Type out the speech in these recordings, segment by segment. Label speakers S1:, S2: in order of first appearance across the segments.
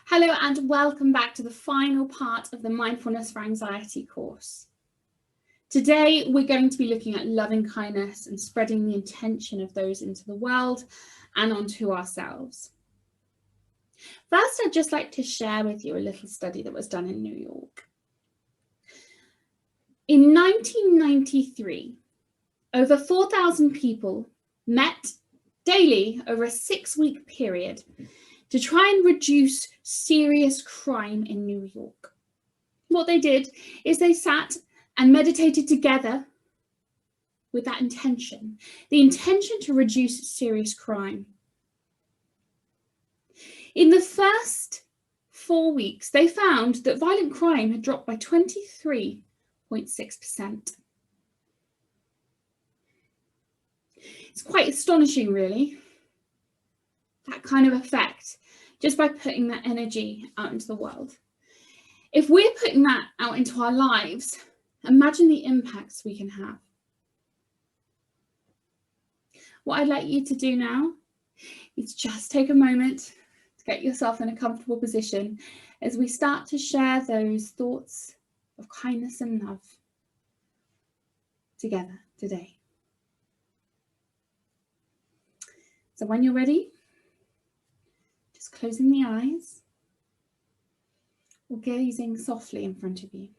S1: Hello and welcome back to the final part of the Mindfulness for Anxiety course. Today we're going to be looking at loving kindness and spreading the intention of those into the world and onto ourselves. First, I'd just like to share with you a little study that was done in New York. In 1993, over 4,000 people met daily over a 6-week period to try and reduce serious crime in New York. What they did is they sat and meditated together with that intention, the intention to reduce serious crime. In the first 4 weeks, they found that violent crime had dropped by 23.6%. It's quite astonishing, really, that kind of effect, just by putting that energy out into the world. If we're putting that out into our lives, imagine the impacts we can have. What I'd like you to do now is just take a moment to get yourself in a comfortable position as we start to share those thoughts of kindness and love together today. So when you're ready, just closing the eyes or gazing softly in front of you.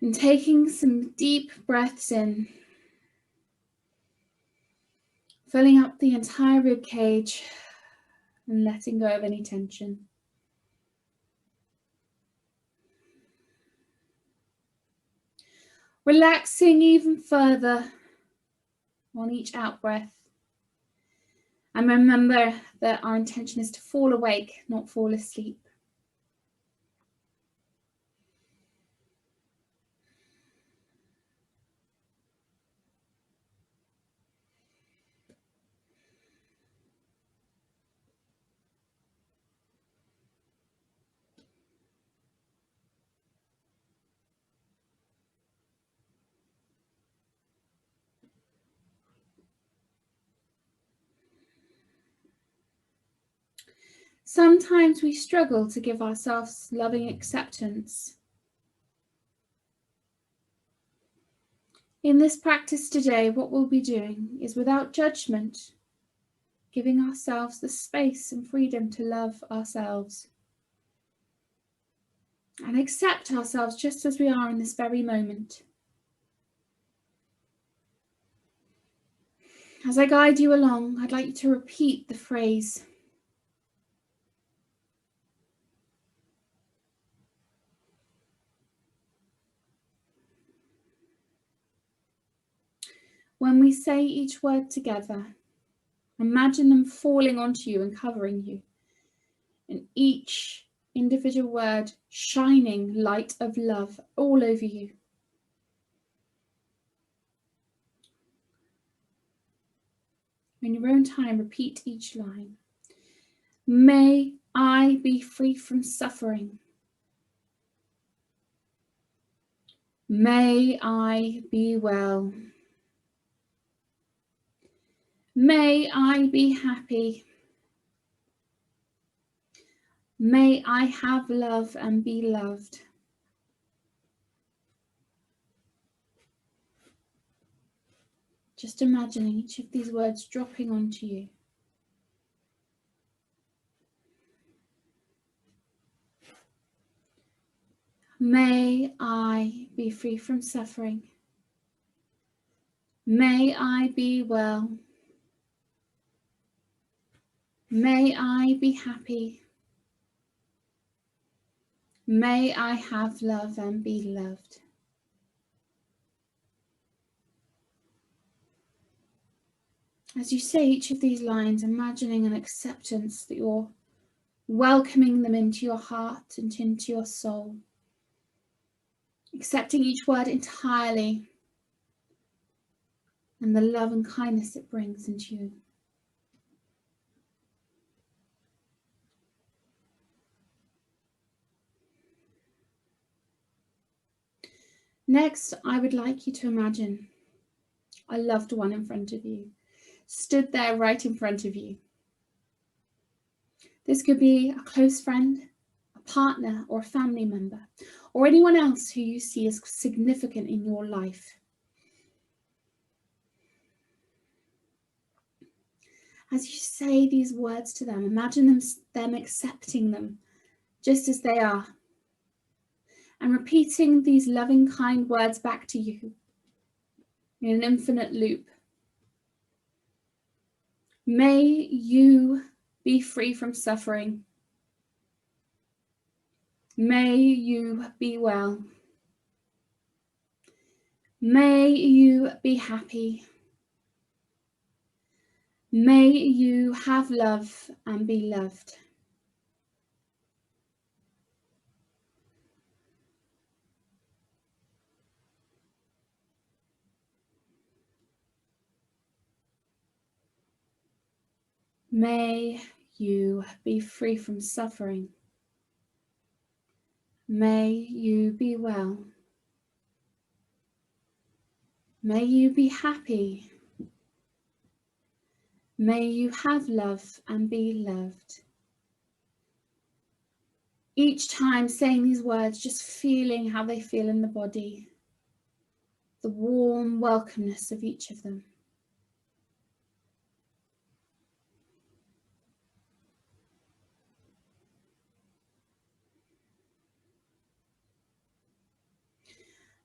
S1: And taking some deep breaths in, filling up the entire rib cage and letting go of any tension. Relaxing even further on each out breath. And remember that our intention is to fall awake, not fall asleep. Sometimes we struggle to give ourselves loving acceptance. In this practice today, what we'll be doing is, without judgment, giving ourselves the space and freedom to love ourselves and accept ourselves just as we are in this very moment. As I guide you along, I'd like you to repeat the phrase, when we say each word together, imagine them falling onto you and covering you, and each individual word shining light of love all over you. In your own time, repeat each line. May I be free from suffering. May I be well. May I be happy. May I have love and be loved. Just imagining each of these words dropping onto you. May I be free from suffering. May I be well. May I be happy. May I have love and be loved. As you say each of these lines, imagining an acceptance that you're welcoming them into your heart and into your soul. Accepting each word entirely and the love and kindness it brings into you. Next, I would like you to imagine a loved one in front of you, stood there right in front of you. This could be a close friend, a partner, or a family member, or anyone else who you see as significant in your life. As you say these words to them, imagine them accepting them just as they are, and repeating these loving, kind words back to you in an infinite loop. May you be free from suffering. May you be well. May you be happy. May you have love and be loved. May you be free from suffering. May you be well. May you be happy. May you have love and be loved. Each time saying these words, just feeling how they feel in the body, the warm welcomeness of each of them.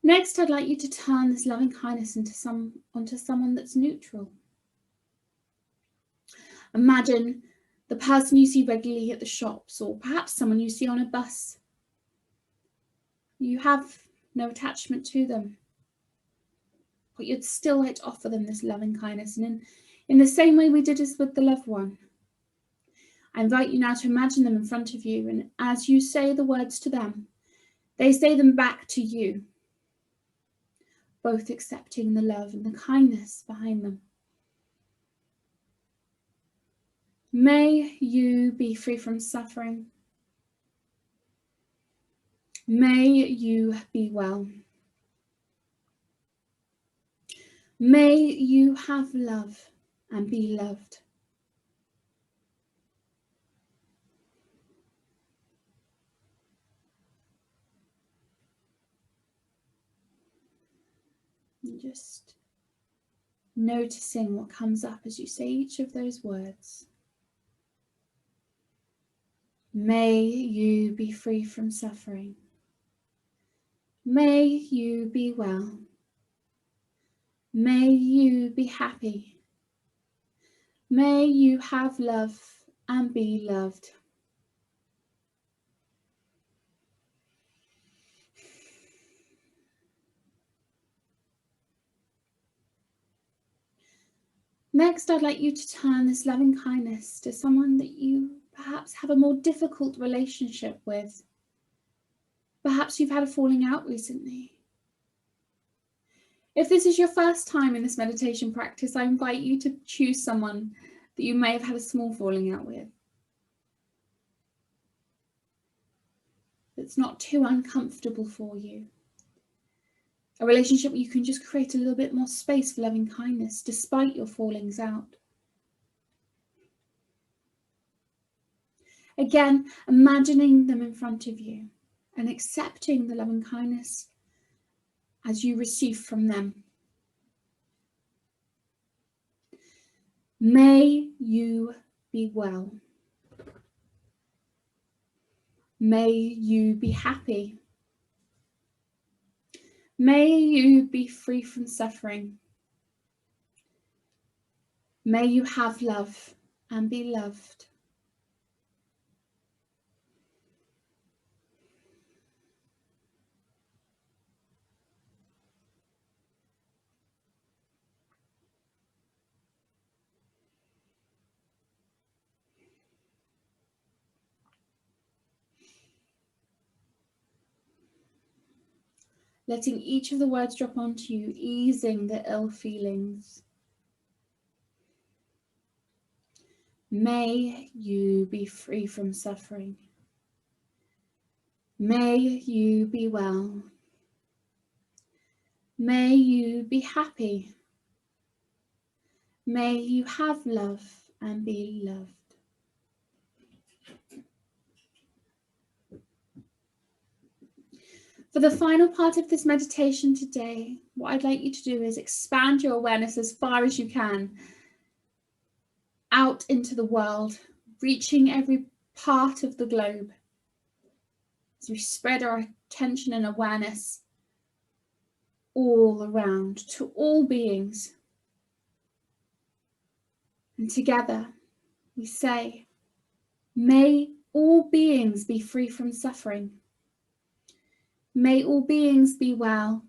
S1: Next, I'd like you to turn this loving kindness onto someone that's neutral. Imagine the person you see regularly at the shops, or perhaps someone you see on a bus. You have no attachment to them, but you'd still like to offer them this loving kindness. And in the same way we did this with the loved one, I invite you now to imagine them in front of you, and as you say the words to them, they say them back to you, both accepting the love and the kindness behind them. May you be free from suffering. May you be well. May you have love and be loved. And just noticing what comes up as you say each of those words. May you be free from suffering. May you be well. May you be happy. May you have love and be loved. Next, I'd like you to turn this loving kindness to someone that you perhaps have a more difficult relationship with. Perhaps you've had a falling out recently. If this is your first time in this meditation practice, I invite you to choose someone that you may have had a small falling out with. That's not too uncomfortable for you. A relationship where you can just create a little bit more space for loving kindness despite your fallings out. Again, imagining them in front of you and accepting the loving kindness as you receive from them. May you be well. May you be happy. May you be free from suffering. May you have love and be loved. Letting each of the words drop onto you, easing the ill feelings. May you be free from suffering. May you be well. May you be happy. May you have love and be loved. For the final part of this meditation today, what I'd like you to do is expand your awareness as far as you can out into the world, reaching every part of the globe. As we spread our attention and awareness all around to all beings. And together we say, may all beings be free from suffering. May all beings be well.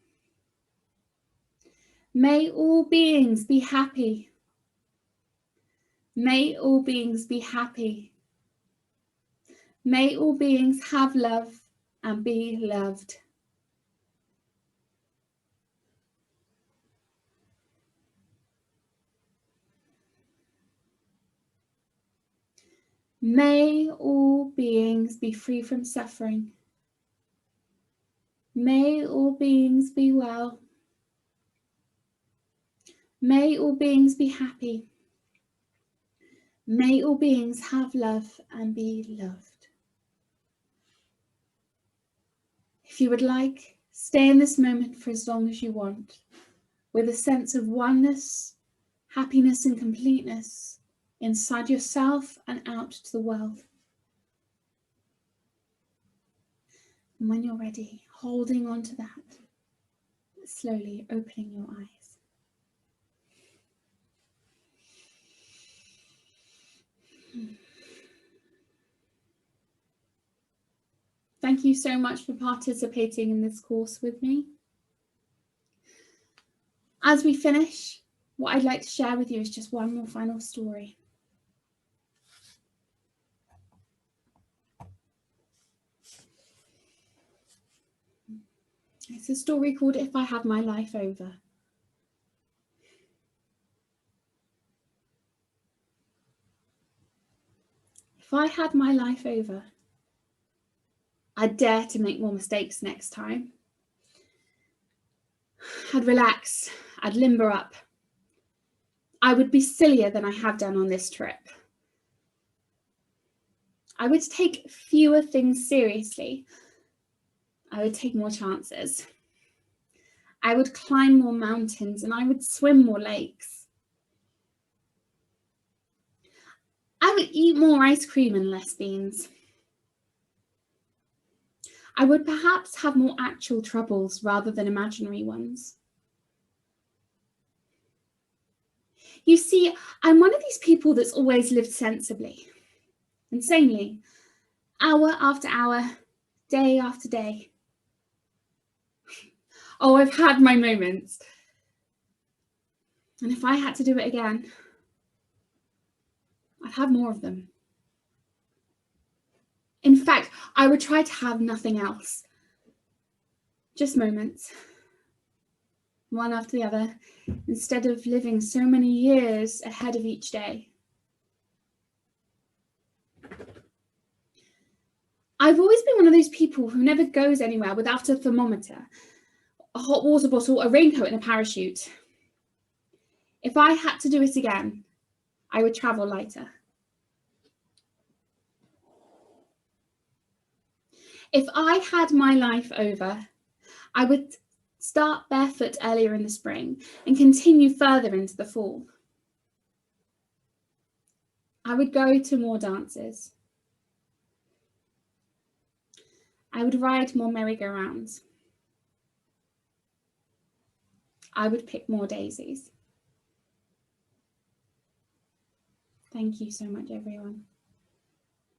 S1: May all beings be happy. May all beings be happy. May all beings have love and be loved. May all beings be free from suffering. May all beings be well. May all beings be happy. May all beings have love and be loved. If you would like, stay in this moment for as long as you want, with a sense of oneness, happiness and completeness inside yourself and out to the world. And when you're ready, holding on to that, slowly opening your eyes. Thank you so much for participating in this course with me. As we finish, what I'd like to share with you is just one more final story. It's a story called If I Had My Life Over. If I had my life over, I'd dare to make more mistakes next time. I'd relax, I'd limber up. I would be sillier than I have done on this trip. I would take fewer things seriously. I would take more chances. I would climb more mountains and I would swim more lakes. I would eat more ice cream and less beans. I would perhaps have more actual troubles rather than imaginary ones. You see, I'm one of these people that's always lived sensibly, insanely, hour after hour, day after day. Oh, I've had my moments. And if I had to do it again, I'd have more of them. In fact, I would try to have nothing else. Just moments, one after the other, instead of living so many years ahead of each day. I've always been one of those people who never goes anywhere without a thermometer, a hot water bottle, a raincoat and a parachute. If I had to do it again, I would travel lighter. If I had my life over, I would start barefoot earlier in the spring and continue further into the fall. I would go to more dances. I would ride more merry-go-rounds. I would pick more daisies. Thank you so much, everyone.